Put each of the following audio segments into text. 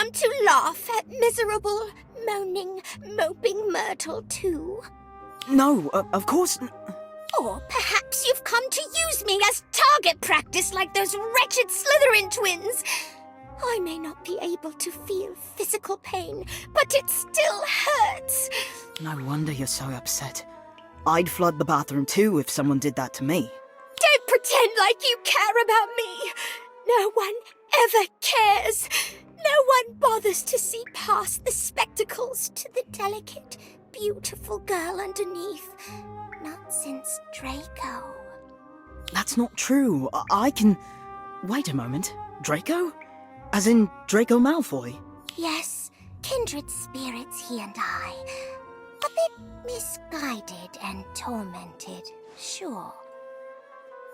come to laugh at miserable, moaning, moping Myrtle too? No, of course... Or perhaps you've come to use me as target practice like those wretched Slytherin twins. I may not be able to feel physical pain, but it still hurts. No wonder you're so upset. I'd flood the bathroom too if someone did that to me. Don't pretend like you care about me. No one ever cares. No one bothers to see past the spectacles to the delicate, beautiful girl underneath. Not since Draco. That's not true. I can... Wait a moment. Draco? As in Draco Malfoy? Yes, kindred spirits he and I. A bit misguided and tormented, sure.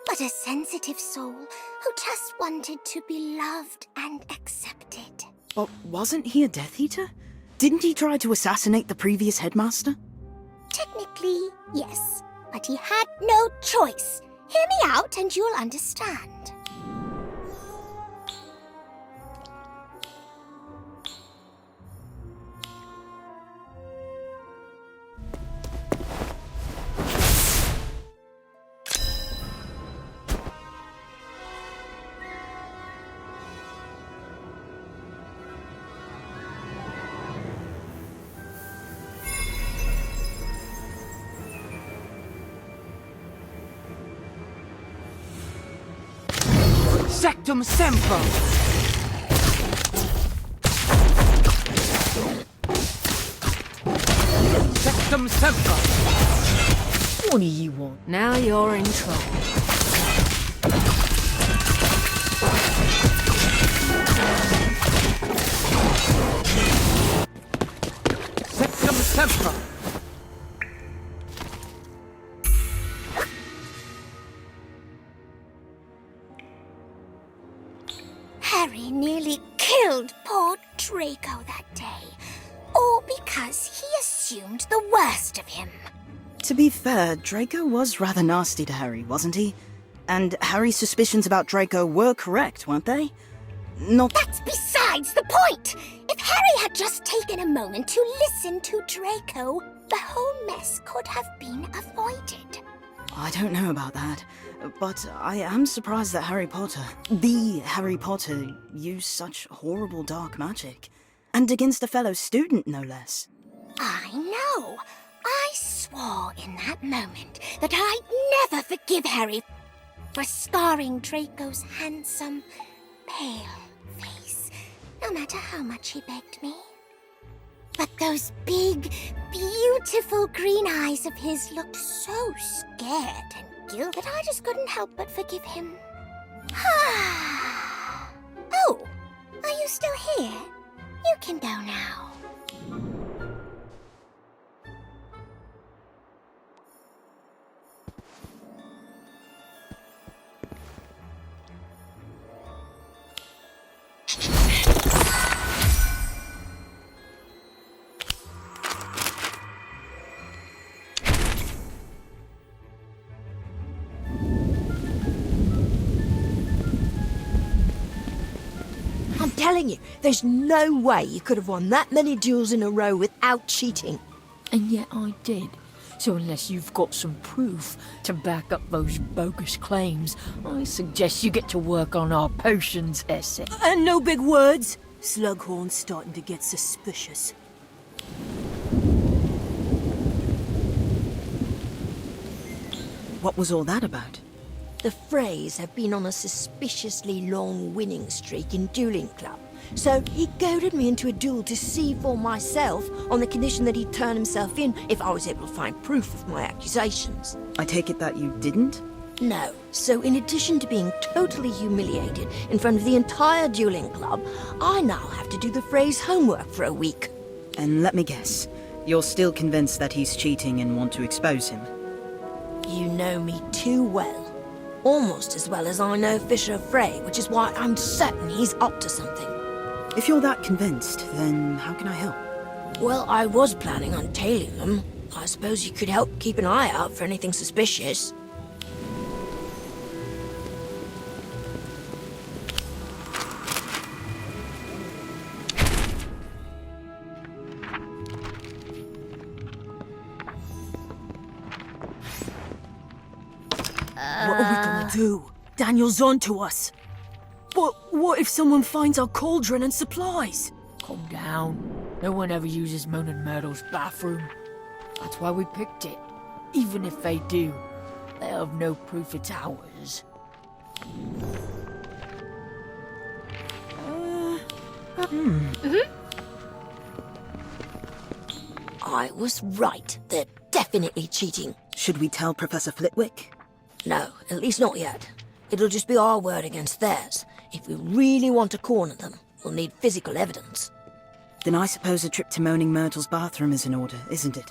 But a sensitive soul who just wanted to be loved and accepted. But wasn't he a Death Eater? Didn't he try to assassinate the previous headmaster? Technically, yes, but he had no choice. Hear me out and you'll understand. Sectum Semper! Sectum Semper! What do you want? Now you're in trouble. Sectum Semper! Harry nearly killed poor Draco that day. All because he assumed the worst of him. To be fair, Draco was rather nasty to Harry, wasn't he? And Harry's suspicions about Draco were correct, weren't they? Not... That's besides the point! If Harry had just taken a moment to listen to Draco, the whole mess could have been avoided. I don't know about that, but I am surprised that Harry Potter, the Harry Potter, used such horrible dark magic. And against a fellow student, no less. I know. I swore in that moment that I'd never forgive Harry for scarring Draco's handsome, pale face, no matter how much he begged me. But those big, beautiful green eyes of his looked so scared and guilty that I just couldn't help but forgive him. Oh, are you still here? You can go now. I'm telling you, there's no way you could have won that many duels in a row without cheating. And yet I did. So unless you've got some proof to back up those bogus claims, I suggest you get to work on our potions essay. And no big words. Slughorn's starting to get suspicious. What was all that about? The Freys have been on a suspiciously long winning streak in dueling club. So he goaded me into a duel to see for myself on the condition that he'd turn himself in if I was able to find proof of my accusations. I take it that you didn't? No. So in addition to being totally humiliated in front of the entire dueling club, I now have to do the Freys' homework for a week. And let me guess, you're still convinced that he's cheating and want to expose him? You know me too well. Almost as well as I know Fisher Frey, which is why I'm certain he's up to something. If you're that convinced, then how can I help? Well, I was planning on tailing them. I suppose you could help keep an eye out for anything suspicious. do. Daniel's on to us. But what if someone finds our cauldron and supplies? Calm down. No one ever uses Moaning Myrtle's bathroom. That's why we picked it. Even if they do, they have no proof it's ours. I was right. They're definitely cheating. Should we tell Professor Flitwick? No, at least not yet. It'll just be our word against theirs. If we really want to corner them, we'll need physical evidence. Then I suppose a trip to Moaning Myrtle's bathroom is in order, isn't it?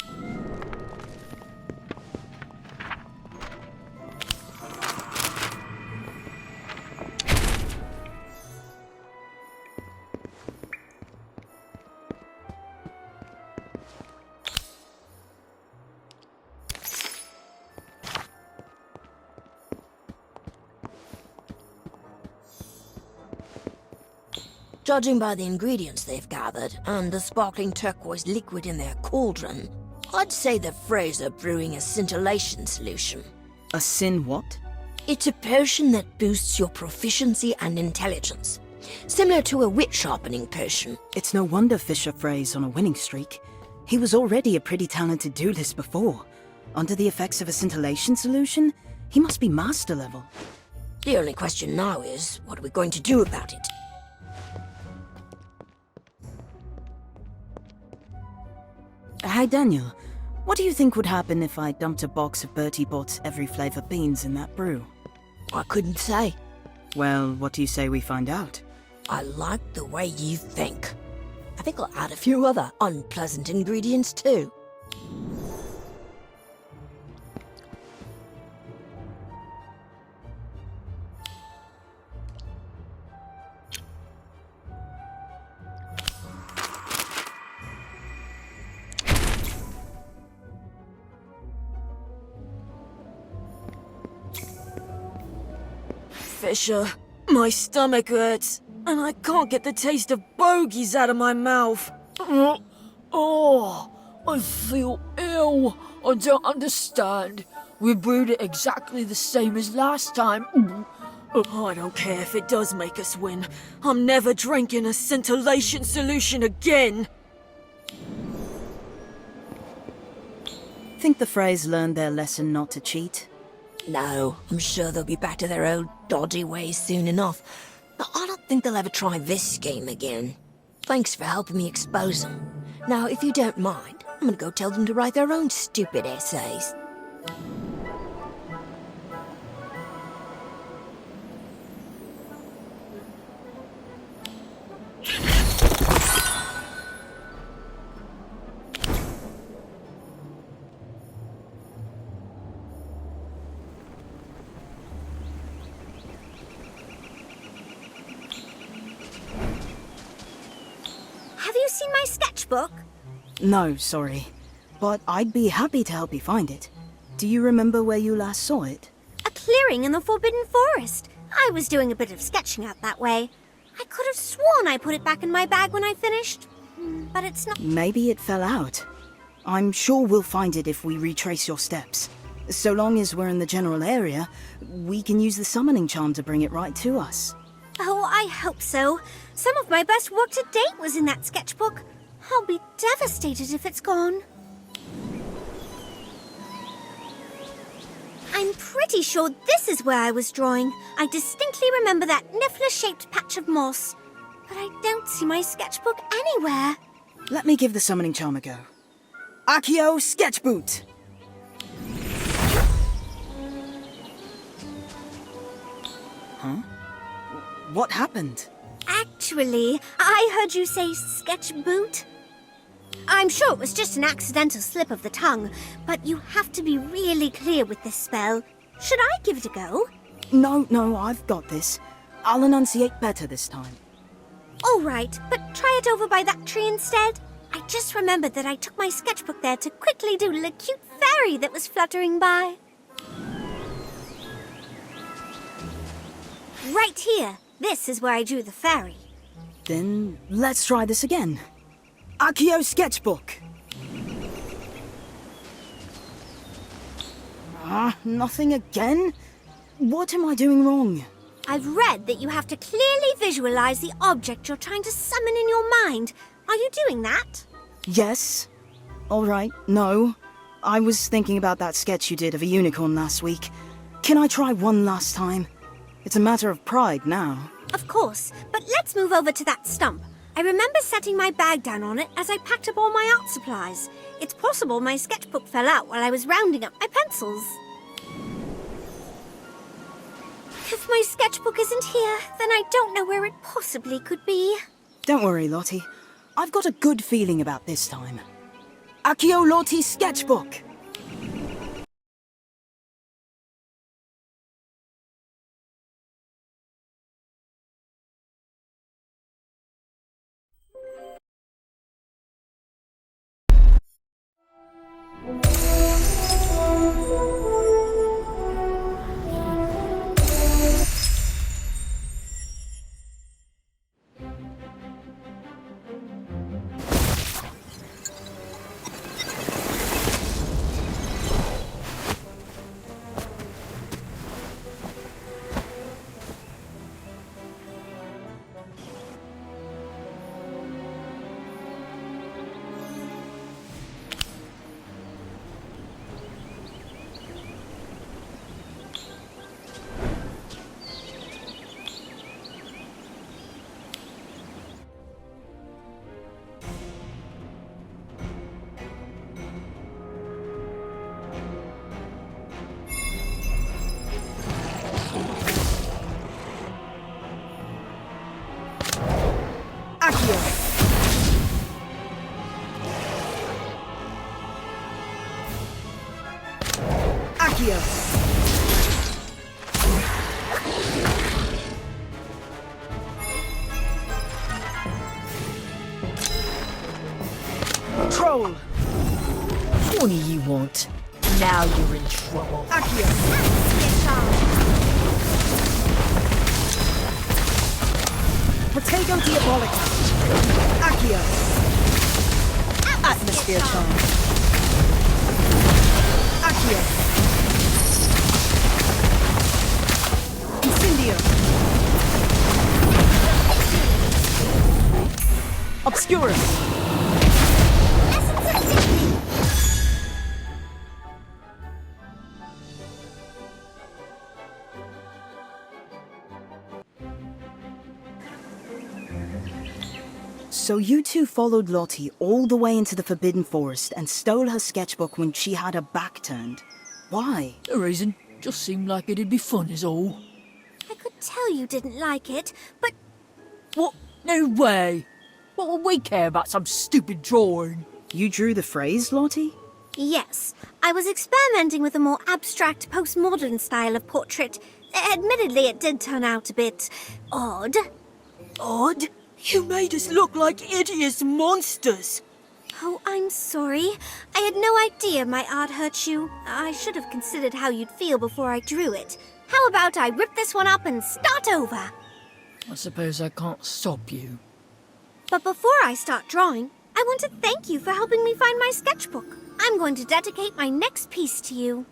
Judging by the ingredients they've gathered and the sparkling turquoise liquid in their cauldron, I'd say the Freys are brewing a scintillation solution. A sin what? It's a potion that boosts your proficiency and intelligence, similar to a wit sharpening potion. It's no wonder Fisher Frey's on a winning streak. He was already a pretty talented duelist before. Under the effects of a scintillation solution, he must be master level. The only question now is, what are we going to do about it? Hey Daniel, what do you think would happen if I dumped a box of Bertie Bott's every flavour beans in that brew? I couldn't say. Well, what do you say we find out? I like the way you think. I think I'll add a few other unpleasant ingredients too. Fisher, my stomach hurts, and I can't get the taste of bogies out of my mouth. Oh, I feel ill. I don't understand. We brewed it exactly the same as last time. I don't care if it does make us win. I'm never drinking a scintillation solution again. Think the Freys learned their lesson not to cheat? No, I'm sure they'll be back to their old dodgy ways soon enough. But I don't think they'll ever try this scheme again. Thanks for helping me expose them. Now, if you don't mind, I'm gonna go tell them to write their own stupid essays. Have you seen my sketchbook? No, sorry. But I'd be happy to help you find it. Do you remember where you last saw it? A clearing in the Forbidden Forest. I was doing a bit of sketching out that way. I could have sworn I put it back in my bag when I finished. But it's not... Maybe it fell out. I'm sure we'll find it if we retrace your steps. So long as we're in the general area, we can use the summoning charm to bring it right to us. Oh, I hope so. Some of my best work to date was in that sketchbook. I'll be devastated if it's gone. I'm pretty sure this is where I was drawing. I distinctly remember that niffler-shaped patch of moss. But I don't see my sketchbook anywhere. Let me give the summoning charm a go. Accio Sketchboot! Huh? What happened? Actually, I heard you say sketch boot. I'm sure it was just an accidental slip of the tongue, but you have to be really clear with this spell. Should I give it a go? No, I've got this. I'll enunciate better this time. All right, but try it over by that tree instead. I just remembered that I took my sketchbook there to quickly doodle a cute fairy that was fluttering by. Right here. This is where I drew the fairy. Then let's try this again. Accio Sketchbook! Nothing again? What am I doing wrong? I've read that you have to clearly visualize the object you're trying to summon in your mind. Are you doing that? Yes. All right, no. I was thinking about that sketch you did of a unicorn last week. Can I try one last time? It's a matter of pride now. Of course, but let's move over to that stump. I remember setting my bag down on it as I packed up all my art supplies. It's possible my sketchbook fell out while I was rounding up my pencils. If my sketchbook isn't here, then I don't know where it possibly could be. Don't worry, Lottie. I've got a good feeling about this time. Accio Lottie's sketchbook! Accio! Troll! What do you want? Now you're in trouble. Accio! Potato Diabolica! Accio! Atmosphere Charm! Accio! Incendio! Obscurus! So you two followed Lottie all the way into the Forbidden Forest and stole her sketchbook when she had her back turned. Why? No reason. Just seemed like it'd be fun is all. I could tell you didn't like it, but What? No way. What would we care about some stupid drawing? You drew the phrase, Lottie? yes, I was experimenting with a more abstract postmodern style of portrait. Admittedly, it did turn out a bit odd. Odd? You made us look like hideous monsters. Oh, I'm sorry. I had no idea my art hurt you. I should have considered how you'd feel before I drew it. How about I rip this one up and start over? I suppose I can't stop you. But before I start drawing, I want to thank you for helping me find my sketchbook. I'm going to dedicate my next piece to you.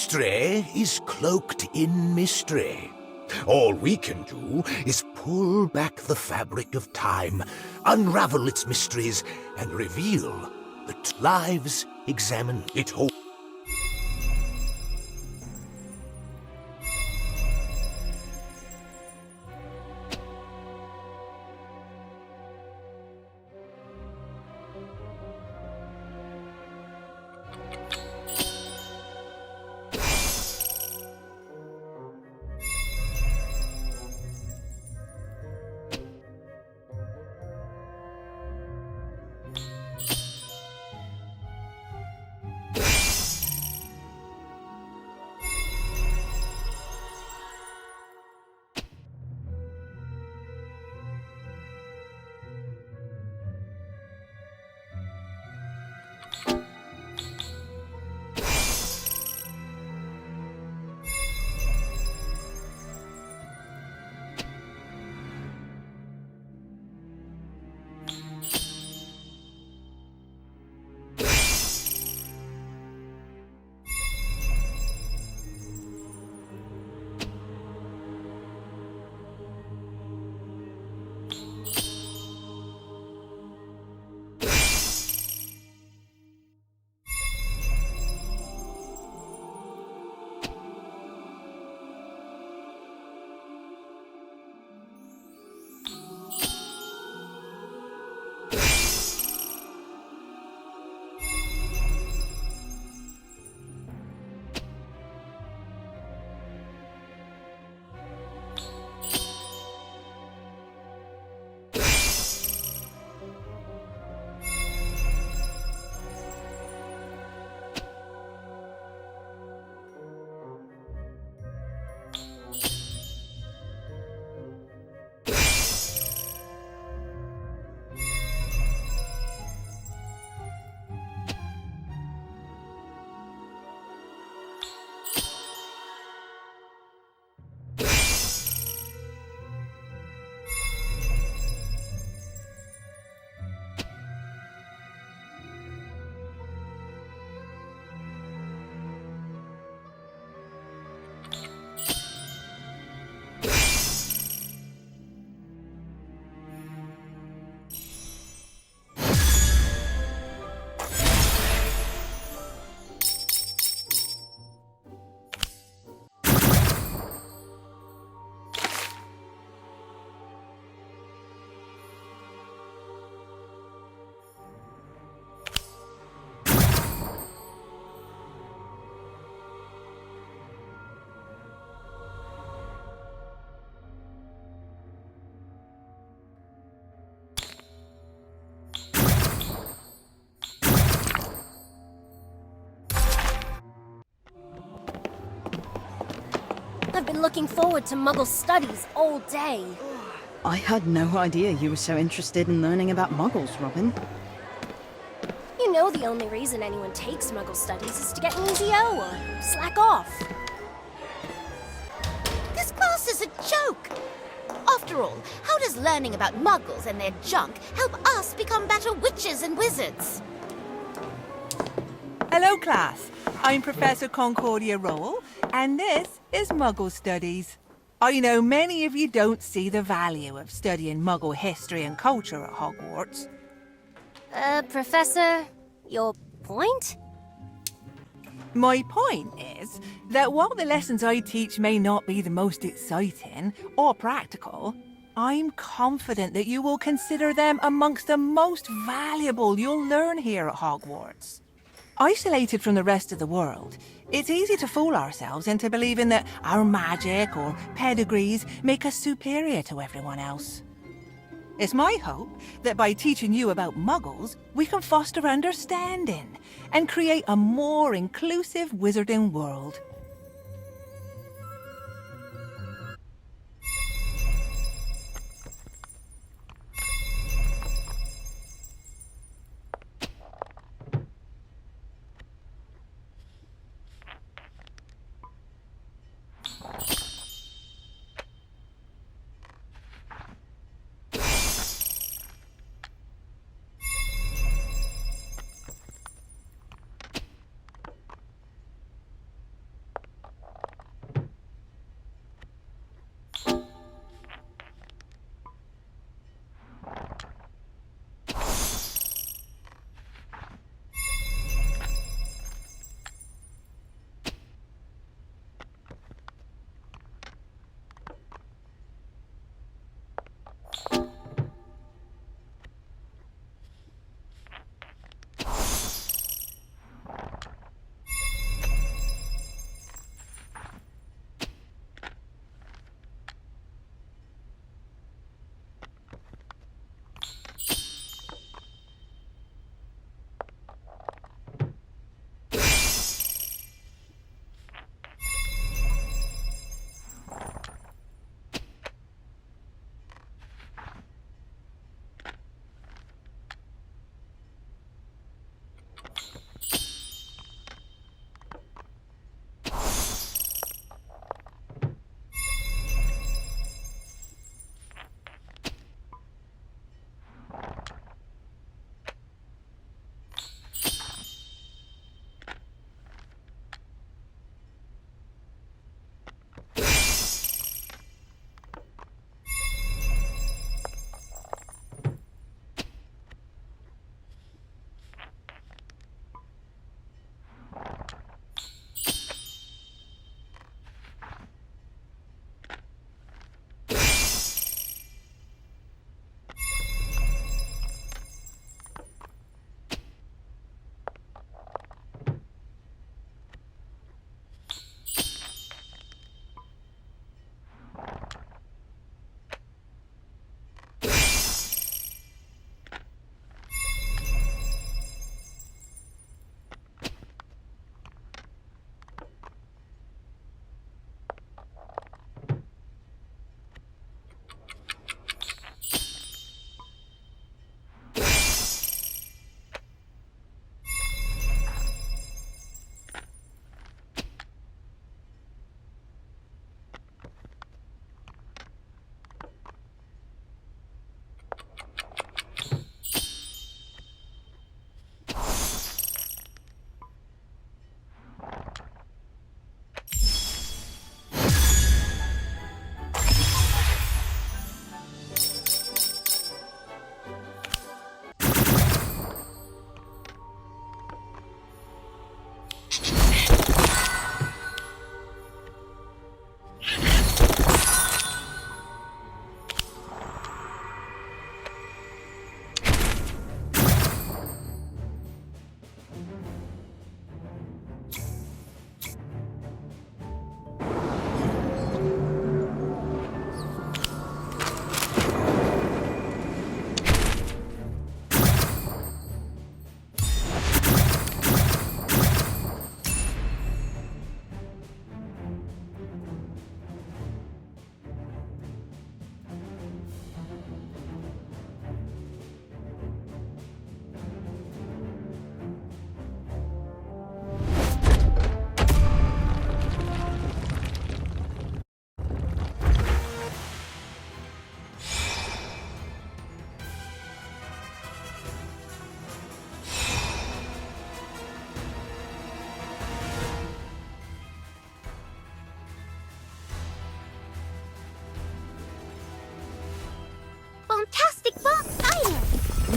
History is cloaked in mystery. All we can do is pull back the fabric of time, unravel its mysteries, and reveal that lives examine it whole. I've been looking forward to Muggle studies all day. I had no idea you were so interested in learning about Muggles, Robin. You know the only reason anyone takes Muggle studies is to get an easy O or slack off. This class is a joke. After all, how does learning about Muggles and their junk help us become better witches and wizards? Hello, class. I'm Professor Concordia Rowell, and this is Muggle Studies. I know many of you don't see the value of studying Muggle history and culture at Hogwarts. Professor, your point? My point is that while the lessons I teach may not be the most exciting or practical, I'm confident that you will consider them amongst the most valuable you'll learn here at Hogwarts. Isolated from the rest of the world, it's easy to fool ourselves into believing that our magic or pedigrees make us superior to everyone else. It's my hope that by teaching you about Muggles, we can foster understanding and create a more inclusive wizarding world.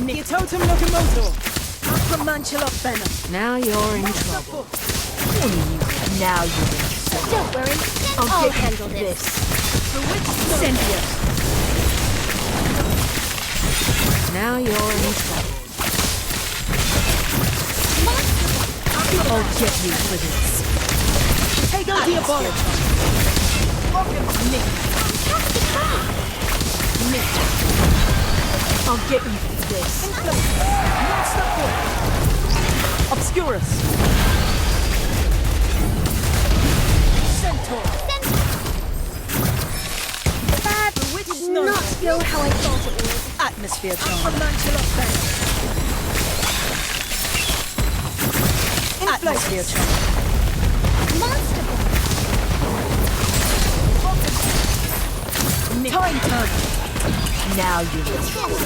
Totem Locomotor. Acromantula Venom. Now you're in trouble. Now you're in trouble. Don't worry, I'll handle this. Incendio. Now you're in trouble. I'll get you for this. Take out the Diabolic. I'll get you for this. Obscurus. Centaur. That did not go how I thought it would. Atmosphere charm. Acromantula Venom. Atmosphere charm. Monster Ball. Time turn. Now you're in trouble.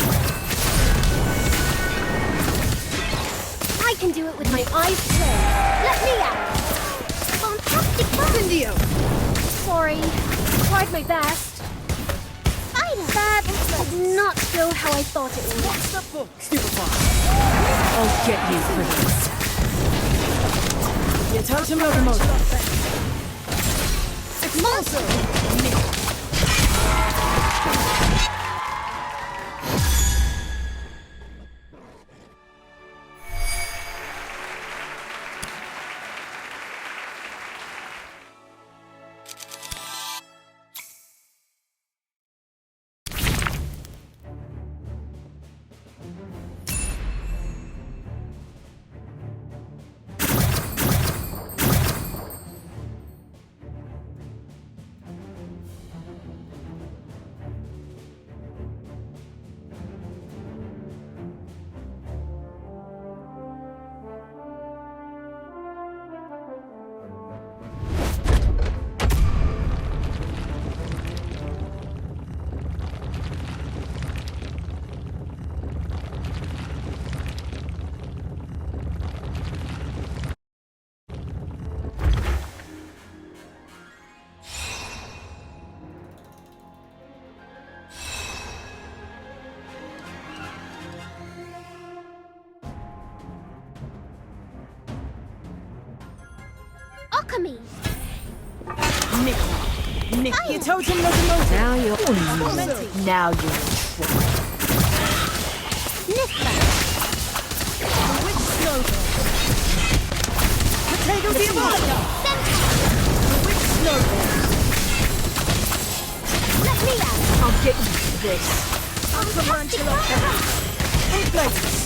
I can do it with my eyes closed. Let me out. Fantastic fun. Indio. Sorry. Tried my best. That did not go how I thought it would. Stupefy. I'll get you for this. Totem Locomotor. Monster. Alchemy. Nick. Your Totem Locomotor. Now you're in trouble. Now you're in trouble. Nifla. Witch Snowball. Potato Diabolic. Witch Snowball. Let me out. I'll get you for this. Acromantula Venom. Inflatus.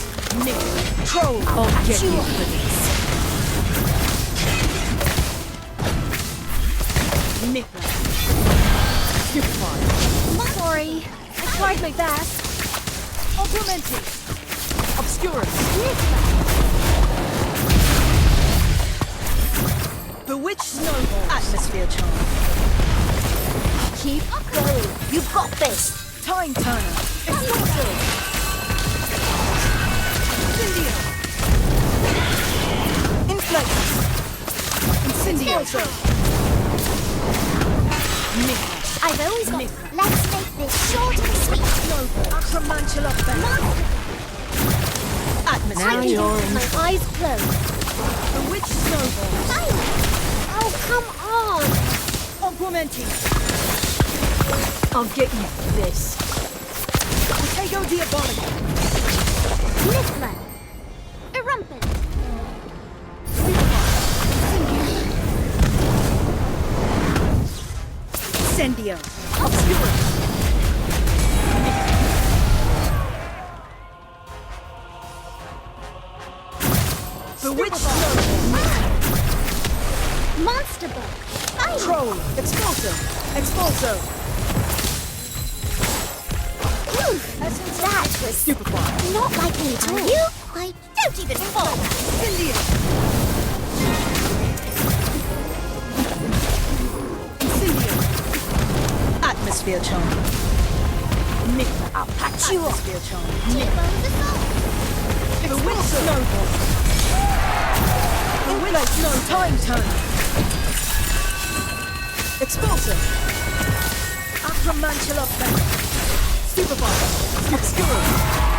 Nick. Troll. I'll get you for this. Nippler. Stupefy. Sorry. I tried my best. Augmented. Obscurus. Bewitched Snowball. Atmosphere charm. Keep going. You've got this. Time Turner. Explosive. Incendio. Inflatus. Incendio. I've always got. Let's make this short and sweet. Acromantula Venom. Atmosphere. Now I can do you're it with in my eyes closed. Bewitched Snowball. Oh, come on. Augmenting. I'll get you for this. Potato Diabolic. Nifla. Erumpent. Incendio. Obscurus. Bewitched Snowball. Monster Ball. Troll. Expulso. Expulso. That was Stupefy. not like me at all. You? I don't even fall. India. Incendio. Atmosphere charm. Nickler. I'll patch you up. Atmosphere charm. Bewitched Snowball. Bewitched Snow. Time Turner. Expulso. Acromantula Venom. Stupefy. Obscurus.